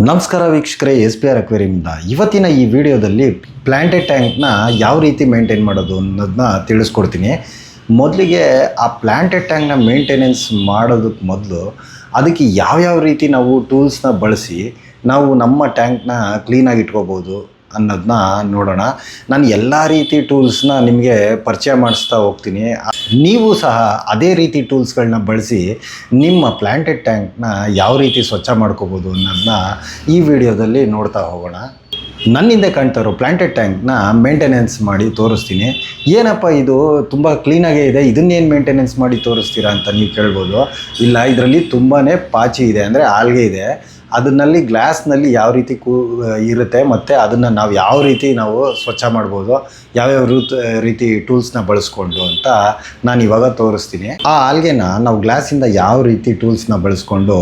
ನಮಸ್ಕಾರ ವೀಕ್ಷಕರೇ, SPR ಅಕ್ವೇರಿಯಂನಿಂದ ಇವತ್ತಿನ ಈ ವಿಡಿಯೋದಲ್ಲಿ ಪ್ಲಾಂಟೆಡ್ ಟ್ಯಾಂಕ್ನ ಯಾವ ರೀತಿ ಮೇಂಟೈನ್ ಮಾಡೋದು ಅನ್ನೋದನ್ನ ತಿಳಿಸ್ಕೊಡ್ತೀನಿ. ಮೊದಲಿಗೆ ಆ ಪ್ಲಾಂಟೆಡ್ ಟ್ಯಾಂಕ್ನ ಮೇಂಟೆನೆನ್ಸ್ ಮಾಡೋದಕ್ಕೆ ಮೊದಲು ಅದಕ್ಕೆ ಯಾವ್ಯಾವ ರೀತಿ ನಾವು ಟೂಲ್ಸ್ನ ಬಳಸಿ ನಾವು ನಮ್ಮ ಟ್ಯಾಂಕ್ನ ಕ್ಲೀನಾಗಿ ಇಟ್ಕೋಬೋದು ಅನ್ನೋದನ್ನ ನೋಡೋಣ. ನಾನು ಎಲ್ಲ ರೀತಿ ಟೂಲ್ಸ್ನ ನಿಮಗೆ ಪರಿಚಯ ಮಾಡಿಸ್ತಾ ಹೋಗ್ತೀನಿ. ನೀವು ಸಹ ಅದೇ ರೀತಿ ಟೂಲ್ಸ್ಗಳನ್ನ ಬಳಸಿ ನಿಮ್ಮ ಪ್ಲಾಂಟೆಡ್ ಟ್ಯಾಂಕ್ನ ಯಾವ ರೀತಿ ಸ್ವಚ್ಛ ಮಾಡ್ಕೋಬೋದು ಅನ್ನೋದನ್ನ ಈ ವಿಡಿಯೋದಲ್ಲಿ ನೋಡ್ತಾ ಹೋಗೋಣ. ನನ್ನಿಂದ ಕಾಣ್ತಾ ಇರೋ ಪ್ಲಾಂಟೆಡ್ ಟ್ಯಾಂಕ್ನ ಮೇಂಟೆನೆನ್ಸ್ ಮಾಡಿ ತೋರಿಸ್ತೀನಿ. ಏನಪ್ಪ ಇದು ತುಂಬ ಕ್ಲೀನಾಗೇ ಇದೆ, ಇದನ್ನೇನು ಮೇಂಟೆನೆನ್ಸ್ ಮಾಡಿ ತೋರಿಸ್ತೀರಾ ಅಂತ ನೀವು ಕೇಳ್ಬೋದು. ಇಲ್ಲ, ಇದರಲ್ಲಿ ತುಂಬಾ ಪಾಚಿ ಇದೆ, ಅಂದರೆ ಆಲ್ಗೆ ಇದೆ. ಅದನ್ನಲ್ಲಿ ಗ್ಲಾಸ್ನಲ್ಲಿ ಯಾವ ರೀತಿ ಇರುತ್ತೆ ಮತ್ತು ಅದನ್ನು ನಾವು ಯಾವ ರೀತಿ ನಾವು ಸ್ವಚ್ಛ ಮಾಡ್ಬೋದು, ಯಾವ್ಯಾವ ರೀತಿ ಟೂಲ್ಸ್ನ ಬಳಸ್ಕೊಂಡು ಅಂತ ನಾನು ಇವಾಗ ತೋರಿಸ್ತೀನಿ. ಆ ಆಲ್ಗೆನ ನಾವು ಗ್ಲಾಸಿಂದ ಯಾವ ರೀತಿ ಟೂಲ್ಸ್ನ ಬಳಸ್ಕೊಂಡು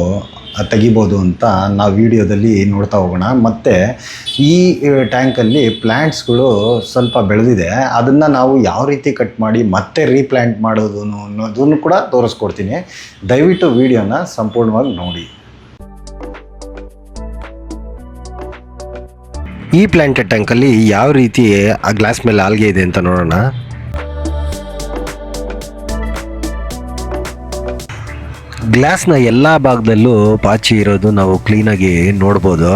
ತೆಗಿಬೋದು ಅಂತ ನಾವು ವಿಡಿಯೋದಲ್ಲಿ ನೋಡ್ತಾ ಹೋಗೋಣ. ಮತ್ತು ಈ ಟ್ಯಾಂಕಲ್ಲಿ ಪ್ಲ್ಯಾಂಟ್ಸ್ಗಳು ಸ್ವಲ್ಪ ಬೆಳೆದಿದೆ, ಅದನ್ನು ನಾವು ಯಾವ ರೀತಿ ಕಟ್ ಮಾಡಿ ಮತ್ತೆ ರೀಪ್ಲ್ಯಾಂಟ್ ಮಾಡೋದು ಅನ್ನೋದನ್ನು ಕೂಡ ತೋರಿಸ್ಕೊಡ್ತೀನಿ. ದಯವಿಟ್ಟು ವಿಡಿಯೋನ ಸಂಪೂರ್ಣವಾಗಿ ನೋಡಿ. ಈ ಪ್ಲಾಂಟೆಡ್ ಟ್ಯಾಂಕಲ್ಲಿ ಯಾವ ರೀತಿ ಆ ಗ್ಲಾಸ್ ಮೇಲೆ ಆಲ್ಗೆ ಇದೆ ಅಂತ ನೋಡೋಣ. ಗ್ಲಾಸ್ನ ಎಲ್ಲ ಭಾಗದಲ್ಲೂ ಪಾಚಿ ಇರೋದು ನಾವು ಕ್ಲೀನಾಗಿ ನೋಡ್ಬೋದು.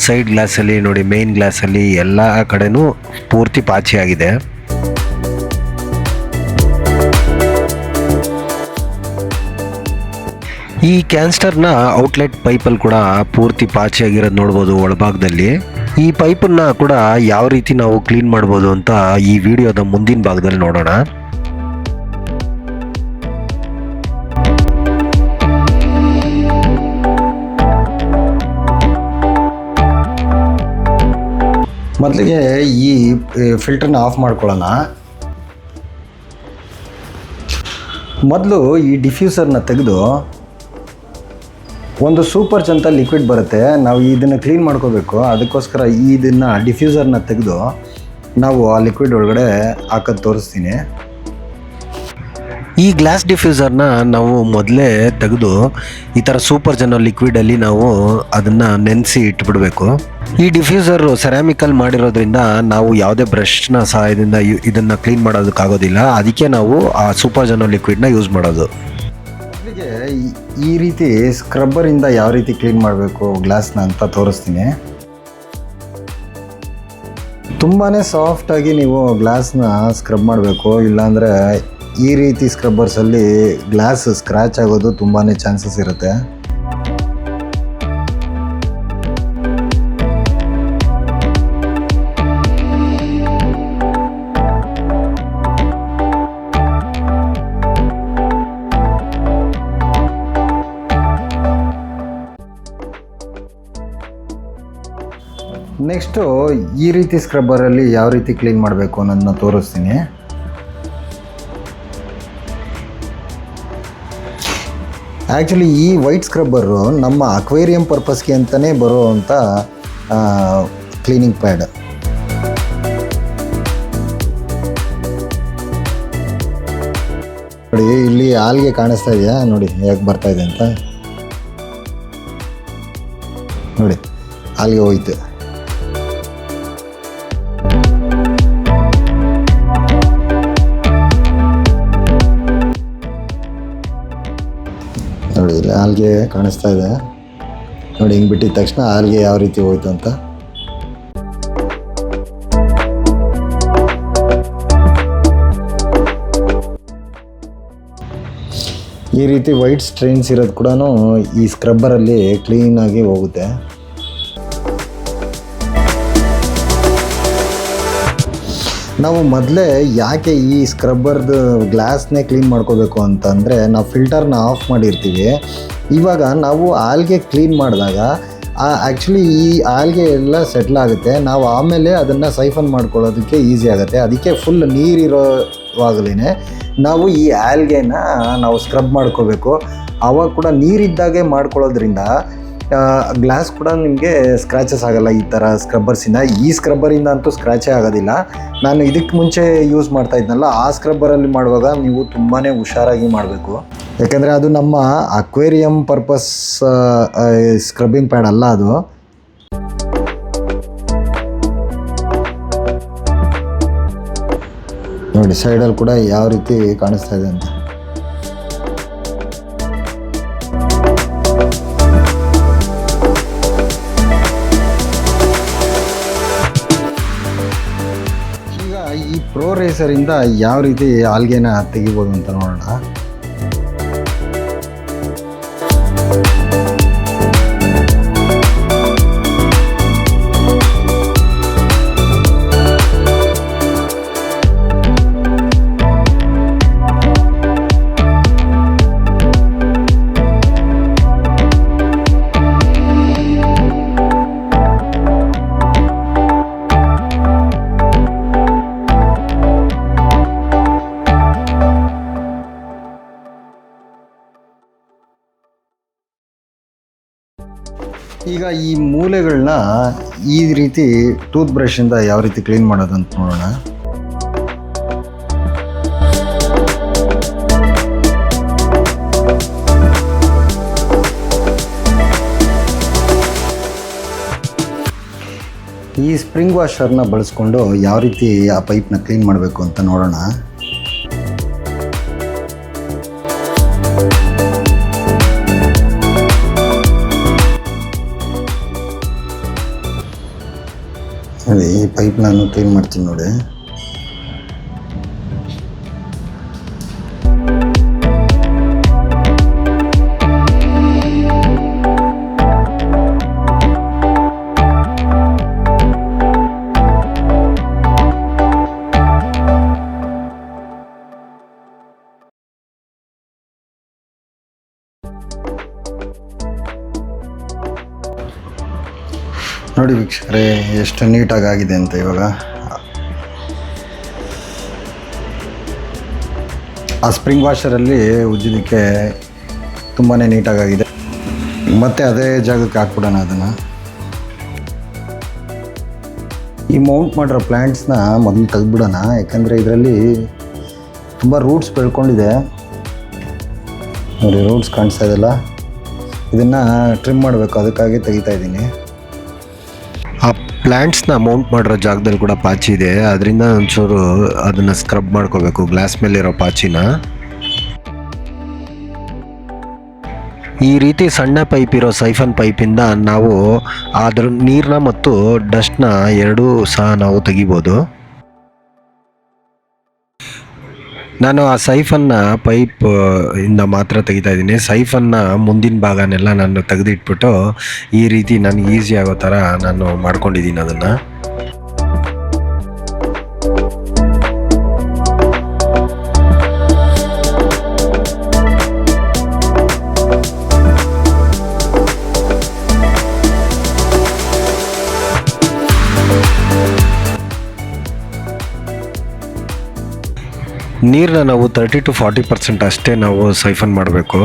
ಸೈಡ್ ಗ್ಲಾಸಲ್ಲಿ ನೋಡಿ, ಮೇನ್ ಗ್ಲಾಸಲ್ಲಿ ಎಲ್ಲ ಕಡೆನೂ ಪೂರ್ತಿ ಪಾಚಿ ಆಗಿದೆ. ಈ ಕ್ಯಾನ್ಸ್ಟರ್ನ ಔಟ್ಲೆಟ್ ಪೈಪಲ್ಲಿ ಕೂಡ ಪೂರ್ತಿ ಪಾಚಿ ಆಗಿರೋದು ನೋಡ್ಬೋದು ಒಳಭಾಗದಲ್ಲಿ. ಈ ಪೈಪನ್ನ ಕೂಡ ಯಾವ ರೀತಿ ನಾವು ಕ್ಲೀನ್ ಮಾಡ್ಬೋದು ಅಂತ ಈ ವಿಡಿಯೋದ ಮುಂದಿನ ಭಾಗದಲ್ಲಿ ನೋಡೋಣ. ಮೊದಲಿಗೆ ಈ ಫಿಲ್ಟರ್ನ ಆಫ್ ಮಾಡ್ಕೊಳ್ಳೋಣ. ಮೊದಲು ಈ ಡಿಫ್ಯೂಸರ್ನ ತೆಗೆದು ಒಂದು ಸೂಪರ್ ಅಂತ ಲಿಕ್ವಿಡ್ ಬರುತ್ತೆ, ನಾವು ಇದನ್ನು ಕ್ಲೀನ್ ಮಾಡ್ಕೋಬೇಕು. ಅದಕ್ಕೋಸ್ಕರ ಇದನ್ನು ಡಿಫ್ಯೂಸರ್ನ ತೆಗೆದು ನಾವು ಆ ಲಿಕ್ವಿಡ್ ಒಳಗಡೆ ಹಾಕೋದು ತೋರಿಸ್ತೀನಿ. ಈ ಗ್ಲಾಸ್ ಡಿಫ್ಯೂಸರ್ನ ನಾವು ಮೊದಲೇ ತೆಗೆದು ಈ ಥರ ಸೂಪರ್ ಅನ್ನೋ ಲಿಕ್ವಿಡಲ್ಲಿ ನಾವು ಅದನ್ನು ನೆನೆಸಿ ಇಟ್ಬಿಡಬೇಕು. ಈ ಡಿಫ್ಯೂಸರು ಸೆರಾಮಿಕಲ್ಲಿ ಮಾಡಿರೋದ್ರಿಂದ ನಾವು ಯಾವುದೇ ಬ್ರಷ್ನ ಸಹಾಯದಿಂದ ಇದನ್ನು ಕ್ಲೀನ್ ಮಾಡೋದಕ್ಕಾಗೋದಿಲ್ಲ. ಅದಕ್ಕೆ ನಾವು ಆ ಸೂಪರ್ ಅನ್ನೋ ಲಿಕ್ವಿಡ್ನ ಯೂಸ್ ಮಾಡೋದು. ಈ ರೀತಿ ಸ್ಕ್ರಬ್ಬರಿಂದ ಯಾವ ರೀತಿ ಕ್ಲೀನ್ ಮಾಡಬೇಕು ಗ್ಲಾಸ್ನ ಅಂತ ತೋರಿಸ್ತೀನಿ. ತುಂಬಾ ಸಾಫ್ಟಾಗಿ ನೀವು ಗ್ಲಾಸ್ನ ಸ್ಕ್ರಬ್ ಮಾಡಬೇಕು, ಇಲ್ಲಾಂದರೆ ಈ ರೀತಿ ಸ್ಕ್ರಬ್ಬರ್ಸಲ್ಲಿ ಗ್ಲಾಸ್ ಸ್ಕ್ರ್ಯಾಚ್ ಆಗೋದು ತುಂಬಾ ಚಾನ್ಸಸ್ ಇರುತ್ತೆ. ನೆಕ್ಸ್ಟು ಈ ರೀತಿ ಸ್ಕ್ರಬ್ಬರಲ್ಲಿ ಯಾವ ರೀತಿ ಕ್ಲೀನ್ ಮಾಡಬೇಕು ಅನ್ನೋದನ್ನ ತೋರಿಸ್ತೀನಿ. ಆ್ಯಕ್ಚುಲಿ ಈ ವೈಟ್ ಸ್ಕ್ರಬ್ಬರು ನಮ್ಮ ಅಕ್ವೇರಿಯಂ ಪರ್ಪಸ್ಗೆ ಅಂತಲೇ ಬರುವಂಥ ಕ್ಲೀನಿಂಗ್ ಪ್ಯಾಡ್. ನೋಡಿ, ಇಲ್ಲಿ ಆಲ್ಗೆ ಕಾಣಿಸ್ತಾ ಇದೆಯಾ? ನೋಡಿ ಹೇಗೆ ಬರ್ತಾ ಇದೆ ಅಂತ. ನೋಡಿ, ಆಲ್ಗೆ ಹೋಯ್ತು. ನೋಡಿ, ಇಲ್ಲಿ ಆಲ್ಗೆ ಕಾಣಿಸ್ತಾ ಇದೆ. ನೋಡಿ, ಹಿಂಗೆ ಬಿಟ್ಟಿದ ತಕ್ಷಣ ಆಲ್ಗೆ ಯಾವ ರೀತಿ ಹೋಯ್ತು ಅಂತ. ಈ ರೀತಿ ವೈಟ್ ಸ್ಟ್ರೈನ್ಸ್ ಇರೋದು ಕೂಡ ಈ ಸ್ಕ್ರಬ್ಬರಲ್ಲಿ ಕ್ಲೀನಾಗಿ ಹೋಗುತ್ತೆ. ನಾವು ಮೊದಲೇ ಯಾಕೆ ಈ ಸ್ಕ್ರಬ್ಬರ್ದು ಗ್ಲಾಸ್ನೇ ಕ್ಲೀನ್ ಮಾಡ್ಕೋಬೇಕು ಅಂತಂದರೆ, ನಾವು ಫಿಲ್ಟರ್ನ ಆಫ್ ಮಾಡಿರ್ತೀವಿ. ಇವಾಗ ನಾವು ಆಲ್ಗೆ ಕ್ಲೀನ್ ಮಾಡಿದಾಗ ಆ್ಯಕ್ಚುಲಿ ಈ ಆಲ್ಗೆ ಎಲ್ಲ ಸೆಟ್ಲ್ ಆಗುತ್ತೆ. ನಾವು ಆಮೇಲೆ ಅದನ್ನು ಸೈಫನ್ ಮಾಡ್ಕೊಳ್ಳೋದಕ್ಕೆ ಈಸಿ ಆಗುತ್ತೆ. ಅದಕ್ಕೆ ಫುಲ್ ನೀರಿರೋವಾಗಲೇ ನಾವು ಈ ಆಲ್ಗೆನ ನಾವು ಸ್ಕ್ರಬ್ ಮಾಡ್ಕೋಬೇಕು. ಆವಾಗ ಕೂಡ ನೀರಿದ್ದಾಗೆ ಮಾಡ್ಕೊಳ್ಳೋದ್ರಿಂದ ಗ್ಲಾಸ್ ಕೂಡ ನಿಮಗೆ ಸ್ಕ್ರ್ಯಾಚಸ್ ಆಗೋಲ್ಲ ಈ ಥರ ಸ್ಕ್ರಬ್ಬರ್ಸಿಂದ. ಈ ಸ್ಕ್ರಬ್ಬರಿಂದ ಅಂತೂ ಸ್ಕ್ರ್ಯಾಚೇ ಆಗೋದಿಲ್ಲ. ನಾನು ಇದಕ್ಕೆ ಮುಂಚೆ ಯೂಸ್ ಮಾಡ್ತಾ ಇದ್ನಲ್ಲ, ಆ ಸ್ಕ್ರಬ್ಬರಲ್ಲಿ ಮಾಡುವಾಗ ನೀವು ತುಂಬಾ ಹುಷಾರಾಗಿ ಮಾಡಬೇಕು. ಯಾಕೆಂದರೆ ಅದು ನಮ್ಮ ಅಕ್ವೇರಿಯಂ ಪರ್ಪಸ್ ಸ್ಕ್ರಬ್ಬಿಂಗ್ ಪ್ಯಾಡ್ ಅಲ್ಲ ಅದು. ನೋಡಿ ಸೈಡಲ್ಲಿ ಕೂಡ ಯಾವ ರೀತಿ ಕಾಣಿಸ್ತಾ ಇದೆ ಅಂತ. ಈಗ ಈ ಪ್ರೋ ರೇಸರಿಂದ ಯಾವ ರೀತಿ ಆಲ್ಗೆನ ತೆಗಿಬೋದು ಅಂತ ನೋಡೋಣ. ಈಗ ಈ ಮೂಲೆಗಳನ್ನ ಈ ರೀತಿ ಟೂತ್ ಬ್ರಷಿಂದ ಯಾವ ರೀತಿ ಕ್ಲೀನ್ ಮಾಡೋದು ಅಂತ ನೋಡೋಣ. ಈ ಸ್ಪ್ರಿಂಗ್ ವಾಷರ್ನ ಬಳಸ್ಕೊಂಡು ಯಾವ ರೀತಿ ಆ ಪೈಪ್ನ ಕ್ಲೀನ್ ಮಾಡಬೇಕು ಅಂತ ನೋಡೋಣ. ನೋಡಿ ಈ ಪೈಪ್ ನಾನು ಕ್ಲೀನ್ ಮಾಡ್ತೀನಿ ನೋಡಿ. ನೋಡಿ ವೀಕ್ಷಕರೇ ಎಷ್ಟು ನೀಟಾಗಿ ಆಗಿದೆ ಅಂತ. ಇವಾಗ ಆ ಸ್ಪ್ರಿಂಗ್ ವಾಷರಲ್ಲಿ ಉಜ್ಜಿದಕ್ಕೆ ತುಂಬಾ ನೀಟಾಗಿದೆ. ಮತ್ತೆ ಅದೇ ಜಾಗಕ್ಕೆ ಹಾಕ್ಬಿಡೋಣ ಅದನ್ನು. ಈ ಮೌಂಟ್ ಮಾಡಿರೋ ಪ್ಲ್ಯಾಂಟ್ಸ್ನ ಮೊದಲು ತೆಗೆದ್ಬಿಡೋಣ, ಯಾಕಂದರೆ ಇದರಲ್ಲಿ ತುಂಬ ರೂಟ್ಸ್ ಬೆಳ್ಕೊಂಡಿದೆ. ನೋಡಿ ರೂಟ್ಸ್ ಕಾಣಿಸ್ತಾ ಇದೆಯಲ್ಲ, ಇದನ್ನು ಟ್ರಿಮ್ ಮಾಡಬೇಕು, ಅದಕ್ಕಾಗಿ ತೆಗಿತಾ ಇದ್ದೀನಿ. ಆ ಪ್ಲ್ಯಾಂಟ್ಸ್ನ ಮೌಂಟ್ ಮಾಡಿರೋ ಜಾಗದಲ್ಲಿ ಕೂಡ ಪಾಚಿ ಇದೆ, ಅದರಿಂದ ಒಂಚೂರು ಅದನ್ನು ಸ್ಕ್ರಬ್ ಮಾಡ್ಕೋಬೇಕು, ಗ್ಲಾಸ್ ಮೇಲಿರೋ ಪಾಚಿನ. ಈ ರೀತಿ ಸಣ್ಣ ಪೈಪ್ ಇರೋ ಸೈಫನ್ ಪೈಪಿಂದ ನಾವು ಅದ್ರ ನೀರನ್ನ ಮತ್ತು ಡಸ್ಟ್ನ ಎರಡೂ ಸಹ ನಾವು ತೆಗಿಬೋದು. ನಾನು ಆ ಸೈಫನ್ನ ಪೈಪ್ ಇಂದ ಮಾತ್ರ ತೆಗಿತಾ ಇದ್ದೀನಿ. ಸೈಫನ್ನ ಮುಂದಿನ ಭಾಗನೆಲ್ಲ ನಾನು ತೆಗೆದಿಟ್ಬಿಟ್ಟು ಈ ರೀತಿ ನನಗೆ ಈಸಿ ಆಗೋ ಥರ ನಾನು ಮಾಡ್ಕೊಂಡಿದ್ದೀನಿ ಅದನ್ನು. ನೀರನ್ನ ನಾವು 30 to 40% ಅಷ್ಟೇ ನಾವು ಸೈಫನ್ ಮಾಡಬೇಕು.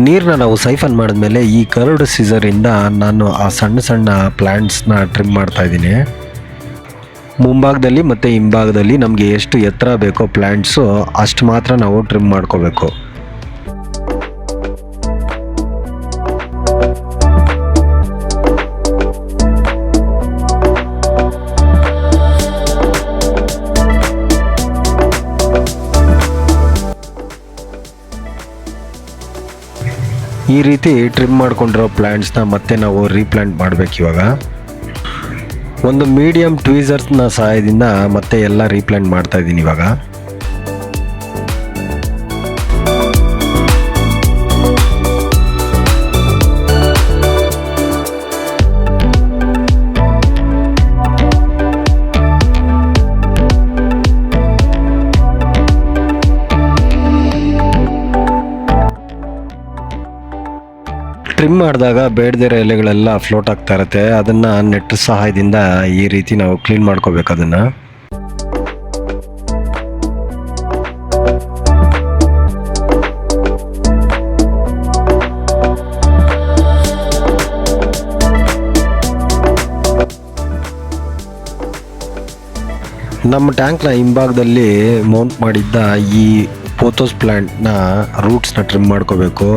ನೀರನ್ನ ನಾವು ಸೈಫನ್ ಮಾಡಿದ್ಮೇಲೆ ಈ ಕರ್ವ್ಡ್ ಸಿಸರಿಂದ ನಾನು ಆ ಸಣ್ಣ ಸಣ್ಣ ಪ್ಲ್ಯಾಂಟ್ಸ್ನ ಟ್ರಿಮ್ ಮಾಡ್ತಾ ಇದ್ದೀನಿ. ಮುಂಭಾಗದಲ್ಲಿ ಮತ್ತು ಹಿಂಭಾಗದಲ್ಲಿ ನಮಗೆ ಎಷ್ಟು ಎತ್ತರ ಬೇಕೋ ಪ್ಲ್ಯಾಂಟ್ಸು ಅಷ್ಟು ಮಾತ್ರ ನಾವು ಟ್ರಿಮ್ ಮಾಡ್ಕೋಬೇಕು. ಈ ರೀತಿ ಟ್ರಿಮ್ ಮಾಡ್ಕೊಂಡಿರೋ ಪ್ಲ್ಯಾಂಟ್ಸ್ನ ಮತ್ತೆ ನಾವು ರೀಪ್ಲಾಂಟ್ ಮಾಡಬೇಕು. ಇವಾಗ ಒಂದು ಮೀಡಿಯಮ್ ಟ್ವೀಸರ್ಸ್ನ ಸಹಾಯದಿಂದ ಮತ್ತೆ ಎಲ್ಲ ರೀಪ್ಲಾಂಟ್ ಮಾಡ್ತಾ ಇದ್ದೀನಿ. ಇವಾಗ ಟ್ರಿಮ್ ಮಾಡಿದಾಗ ಬೇಡದಿರೋ ಎಲೆಗಳೆಲ್ಲ ಫ್ಲೋಟ್ ಆಗ್ತಾ ಇರುತ್ತೆ, ಅದನ್ನು ನೆಟ್ ಸಹಾಯದಿಂದ ಈ ರೀತಿ ನಾವು ಕ್ಲೀನ್ ಮಾಡ್ಕೋಬೇಕು ಅದನ್ನು. ನಮ್ಮ ಟ್ಯಾಂಕ್ನ ಹಿಂಭಾಗದಲ್ಲಿ ಮೌಂಟ್ ಮಾಡಿದ್ದ ಈ ಪೋಥೋಸ್ ಪ್ಲ್ಯಾಂಟ್ನ ರೂಟ್ಸ್ನ ಟ್ರಿಮ್ ಮಾಡ್ಕೋಬೇಕು.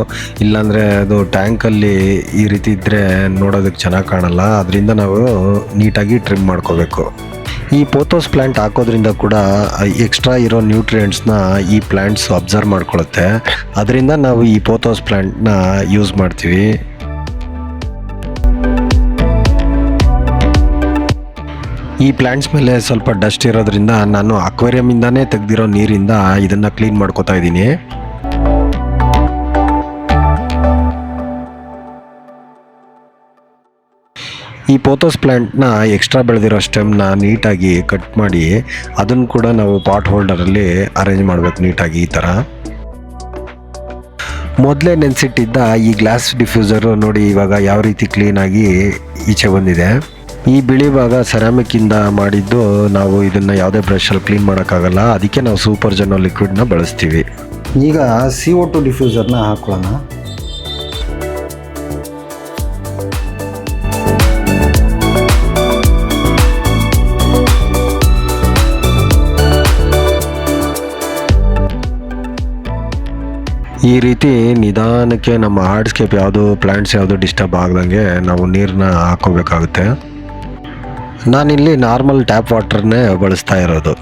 ಇಲ್ಲಾಂದರೆ ಅದು ಟ್ಯಾಂಕಲ್ಲಿ ಈ ರೀತಿ ಇದ್ದರೆ ನೋಡೋದಕ್ಕೆ ಚೆನ್ನಾಗಿ ಕಾಣಲ್ಲ. ಅದರಿಂದ ನಾವು ನೀಟಾಗಿ ಟ್ರಿಮ್ ಮಾಡ್ಕೋಬೇಕು. ಈ ಪೋಥೋಸ್ ಪ್ಲ್ಯಾಂಟ್ ಹಾಕೋದ್ರಿಂದ ಕೂಡ ಎಕ್ಸ್ಟ್ರಾ ಇರೋ ನ್ಯೂಟ್ರಿಯೆಂಟ್ಸ್ನ ಈ ಪ್ಲ್ಯಾಂಟ್ಸ್ ಅಬ್ಸರ್ವ್ ಮಾಡ್ಕೊಳ್ಳುತ್ತೆ. ಅದರಿಂದ ನಾವು ಈ ಪೋಥೋಸ್ ಪ್ಲ್ಯಾಂಟ್ನ ಯೂಸ್ ಮಾಡ್ತೀವಿ. ಈ ಪ್ಲ್ಯಾಂಟ್ಸ್ ಮೇಲೆ ಸ್ವಲ್ಪ ಡಸ್ಟ್ ಇರೋದ್ರಿಂದ ನಾನು ಅಕ್ವೇರಿಯಮಿಂದಾನೇ ತೆಗೆದಿರೋ ನೀರಿಂದ ಇದನ್ನು ಕ್ಲೀನ್ ಮಾಡ್ಕೋತಾ ಇದ್ದೀನಿ. ಈ ಪೋಥೋಸ್ ಪ್ಲ್ಯಾಂಟ್ನ ಎಕ್ಸ್ಟ್ರಾ ಬೆಳೆದಿರೋ ಸ್ಟೆಮ್ನ ನೀಟಾಗಿ ಕಟ್ ಮಾಡಿ ಅದನ್ನು ಕೂಡ ನಾವು ಪಾಟ್ ಹೋಲ್ಡರಲ್ಲಿ ಅರೇಂಜ್ ಮಾಡಬೇಕು ನೀಟಾಗಿ ಈ ಥರ. ಮೊದಲೇ ನೆನೆಸಿಟ್ಟಿದ್ದ ಈ ಗ್ಲಾಸ್ ಡಿಫ್ಯೂಸರು ನೋಡಿ ಇವಾಗ ಯಾವ ರೀತಿ ಕ್ಲೀನಾಗಿ ಈಚೆ ಬಂದಿದೆ. ಈ ಬಿಳಿ ಭಾಗ ಸೆರಾಮಿಕ್ಕಿಂದ ಮಾಡಿದ್ದು, ನಾವು ಇದನ್ನು ಯಾವುದೇ ಬ್ರಷಲ್ಲಿ ಕ್ಲೀನ್ ಮಾಡೋಕ್ಕಾಗಲ್ಲ. ಅದಕ್ಕೆ ನಾವು ಸೂಪರ್ ಜೆನೋ ಲಿಕ್ವಿಡ್ನ ಬಳಸ್ತೀವಿ. ಈಗ CO2 ಡಿಫ್ಯೂಸರ್ನ ಹಾಕೊಳ್ಳೋಣ. ಈ ರೀತಿ ನಿಧಾನಕ್ಕೆ ನಮ್ಮ ಹಾರ್ಡ್ಸ್ಕೇಪ್ ಯಾವುದು ಪ್ಲ್ಯಾಂಟ್ಸ್ ಯಾವುದು ಡಿಸ್ಟರ್ಬ್ ಆಗ್ದಂಗೆ ನಾವು ನೀರನ್ನ ಹಾಕೋಬೇಕಾಗುತ್ತೆ. ನಾನಿಲ್ಲಿ ನಾರ್ಮಲ್ ಟ್ಯಾಪ್ ವಾಟರ್ನೇ ಬಳಸ್ತಾ ಇರೋದು.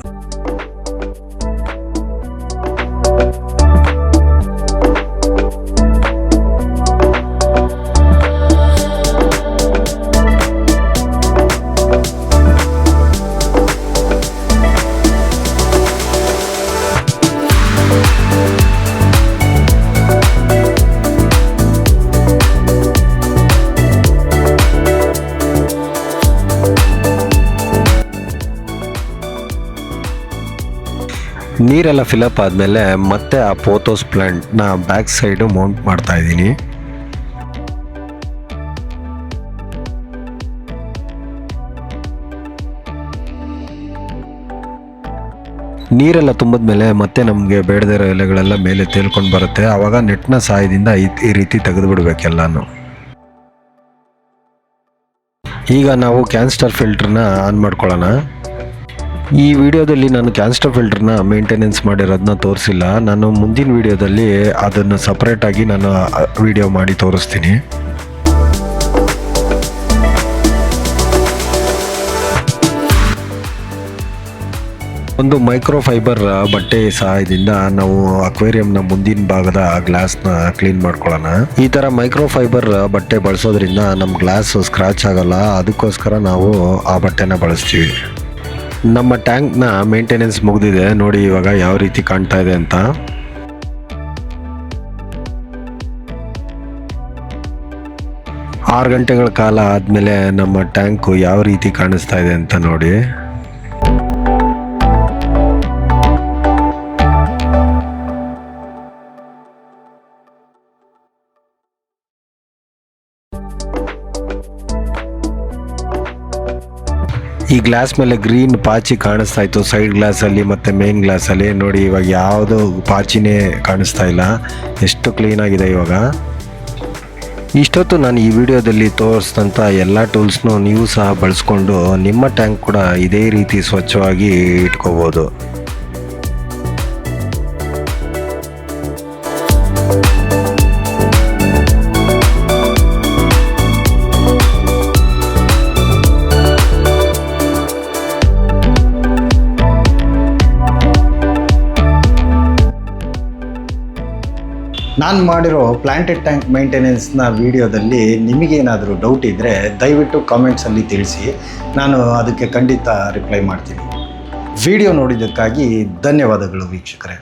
ನೀರೆಲ್ಲ ಫಿಲಪ್ ಆದಮೇಲೆ ಮತ್ತೆ ಆ ಪೋಥೋಸ್ ಪ್ಲ್ಯಾಂಟ್ನ ಬ್ಯಾಕ್ ಸೈಡು ಮೌಂಟ್ ಮಾಡ್ತಾ ಇದ್ದೀನಿ. ನೀರೆಲ್ಲ ತುಂಬಿದ್ಮೇಲೆ ಮತ್ತೆ ನಮಗೆ ಬೇಡದಿರೋ ಎಲೆಗಳೆಲ್ಲ ಮೇಲೆ ತೇಲ್ಕೊಂಡು ಬರುತ್ತೆ. ಆವಾಗ ನೆಟ್ನ ಸಹಾಯದಿಂದ ಈ ರೀತಿ ತೆಗೆದು ಬಿಡಬೇಕೆಲ್ಲನೂ. ಈಗ ನಾವು ಕ್ಯಾನ್ಸ್ಟರ್ ಫಿಲ್ಟ್ರನ್ನ ಆನ್ ಮಾಡ್ಕೊಳ್ಳೋಣ. ಈ ವಿಡಿಯೋದಲ್ಲಿ ನಾನು ಕ್ಯಾನ್ಸ್ಟರ್ ಫಿಲ್ಟರ್ನ ಮೇಂಟೆನೆನ್ಸ್ ಮಾಡಿರೋದನ್ನ ತೋರಿಸಿಲ್ಲ. ನಾನು ಮುಂದಿನ ವಿಡಿಯೋದಲ್ಲಿ ಅದನ್ನು ಸಪ್ರೇಟಾಗಿ ನಾನು ವಿಡಿಯೋ ಮಾಡಿ ತೋರಿಸ್ತೀನಿ. ಒಂದು ಮೈಕ್ರೋಫೈಬರ್ ಬಟ್ಟೆ ಸಹಾಯದಿಂದ ನಾವು ಅಕ್ವೇರಿಯಂನ ಮುಂದಿನ ಭಾಗದ ಗ್ಲಾಸ್ನ ಕ್ಲೀನ್ ಮಾಡ್ಕೊಳ್ಳೋಣ. ಈ ಥರ ಮೈಕ್ರೋಫೈಬರ್ ಬಟ್ಟೆ ಬಳಸೋದ್ರಿಂದ ನಮ್ಮ ಗ್ಲಾಸ್ ಸ್ಕ್ರಾಚ್ ಆಗಲ್ಲ. ಅದಕ್ಕೋಸ್ಕರ ನಾವು ಆ ಬಟ್ಟೆನ ಬಳಸ್ತೀವಿ. ನಮ್ಮ ಟ್ಯಾಂಕ್ನ ಮೇಂಟೆನೆನ್ಸ್ ಮುಗಿದಿದೆ ನೋಡಿ ಇವಾಗ ಯಾವ ರೀತಿ ಕಾಣ್ತಾ ಇದೆ ಅಂತ. ಆರು ಗಂಟೆಗಳ ಕಾಲ ಆದಮೇಲೆ ನಮ್ಮ ಟ್ಯಾಂಕು ಯಾವ ರೀತಿ ಕಾಣಿಸ್ತಾ ಇದೆ ಅಂತ ನೋಡಿ. ಈ ಗ್ಲಾಸ್ ಮೇಲೆ ಗ್ರೀನ್ ಪಾಚಿ ಕಾಣಿಸ್ತಾ ಇತ್ತು ಸೈಡ್ ಗ್ಲಾಸಲ್ಲಿ ಮತ್ತು ಮೇನ್ ಗ್ಲಾಸಲ್ಲಿ. ನೋಡಿ ಇವಾಗ ಯಾವುದು ಪಾಚಿನೇ ಕಾಣಿಸ್ತಾ ಇಲ್ಲ, ಎಷ್ಟು ಕ್ಲೀನಾಗಿದೆ ಇವಾಗ. ಇಷ್ಟೊತ್ತು ನಾನು ಈ ವಿಡಿಯೋದಲ್ಲಿ ತೋರಿಸಿದಂಥ ಎಲ್ಲ ಟೂಲ್ಸ್ನೂ ನೀವು ಸಹ ಬಳಸ್ಕೊಂಡು ನಿಮ್ಮ ಟ್ಯಾಂಕ್ ಕೂಡ ಇದೇ ರೀತಿ ಸ್ವಚ್ಛವಾಗಿ ಇಟ್ಕೋಬೋದು. ನಾನು ಮಾಡಿರೋ ಪ್ಲಾಂಟೆಡ್ ಟ್ಯಾಂಕ್ ಮೇಂಟೆನೆನ್ಸ್ನ ವಿಡಿಯೋದಲ್ಲಿ ನಿಮಗೇನಾದರೂ ಡೌಟ್ ಇದ್ದರೆ ದಯವಿಟ್ಟು ಕಾಮೆಂಟ್ಸಲ್ಲಿ ತಿಳಿಸಿ. ನಾನು ಅದಕ್ಕೆ ಖಂಡಿತ ರಿಪ್ಲೈ ಮಾಡ್ತೀನಿ. ವಿಡಿಯೋ ನೋಡಿದ್ದಕ್ಕಾಗಿ ಧನ್ಯವಾದಗಳು ವೀಕ್ಷಕರೇ.